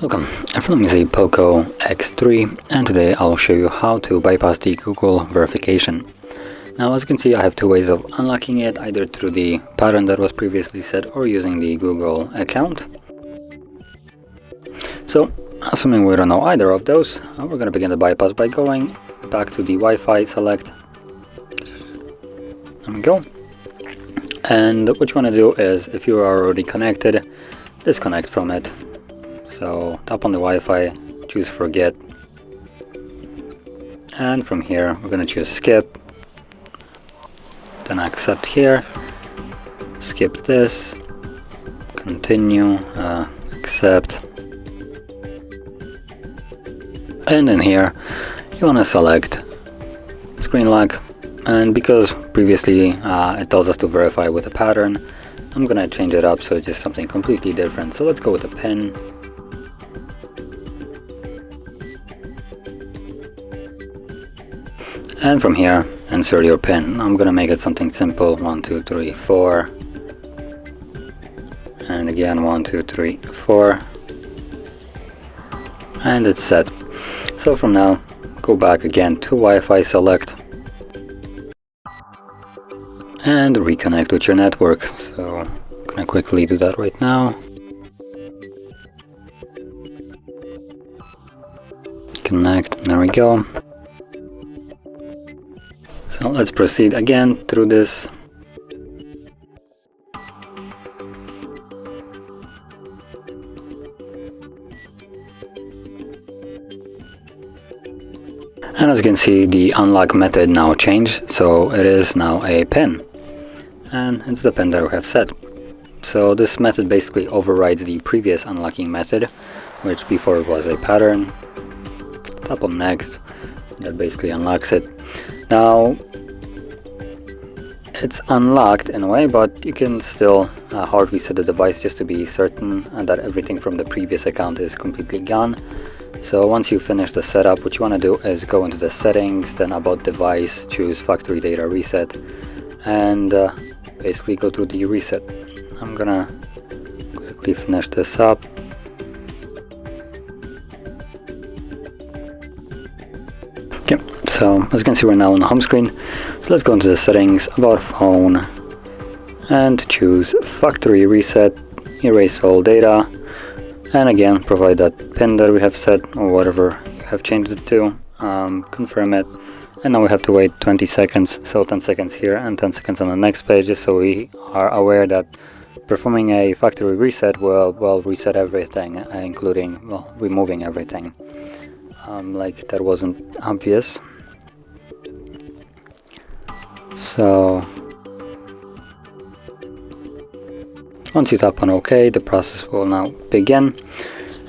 Welcome, in front of me is a POCO X3 and today I'll show you how to bypass the Google verification. Now as you can see, I have two ways of unlocking it, either through the pattern that was previously set or using the Google account. So assuming we don't know either of those, we're going to begin the bypass by going back to the Wi-Fi, select, there we go. And what you want to do is, if you are already connected, disconnect from it. So tap on the Wi-Fi, choose forget, and from here we're going to choose skip, then accept here, skip this, continue, accept, and then here you want to select screen lock, and because previously it tells us to verify with a pattern, I'm going to change it up so it's just something completely different. So let's go with a pin. And from here, insert your pin. I'm gonna make it something simple, 1, 2, 3, 4. And again, 1, 2, 3, 4. And it's set. So from now, go back again to Wi-Fi, select. And reconnect with your network. So I'm gonna quickly do that right now. Connect, there we go. So let's proceed again through this. And as you can see, the unlock method now changed, so it is now a pin. And it's the pin that we have set. So this method basically overrides the previous unlocking method, which before was a pattern. Tap on next, that basically unlocks it. Now it's unlocked in a way, but you can still hard reset the device just to be certain that everything from the previous account is completely gone. So once you finish the setup, what you want to do is go into the settings, then about device, choose factory data reset, and basically go through the reset. I'm gonna quickly finish this up. Okay, so as you can see, we're now on the home screen. So let's go into the settings, about phone, and choose factory reset, erase all data, and again provide that pin that we have set or whatever you have changed it to, confirm it, and now we have to wait 20 seconds, so 10 seconds here and 10 seconds on the next page, just so we are aware that performing a factory reset will reset everything, including removing everything. Like that wasn't obvious. So once you tap on OK, the process will now begin,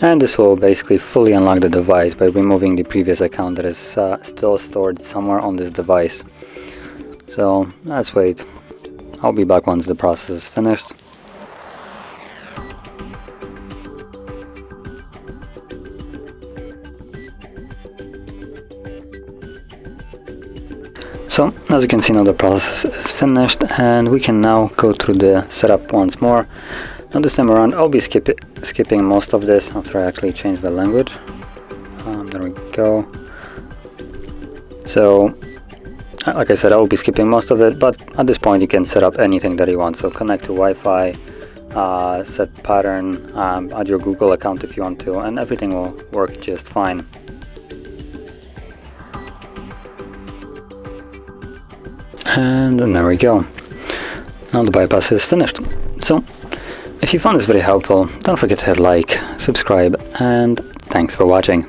and this will basically fully unlock the device by removing the previous account that is still stored somewhere on this device. So let's wait. I'll be back once the process is finished. So as you can see, now the process is finished and we can now go through the setup once more. Now this time around I'll be skipping most of this after I actually change the language. There we go. So like I said, I will be skipping most of it, but at this point you can set up anything that you want. So connect to Wi-Fi, set pattern, add your Google account if you want to, and everything will work just fine. And then there we go. Now the bypass is finished. So if you found this very helpful, don't forget to hit like, subscribe, and thanks for watching.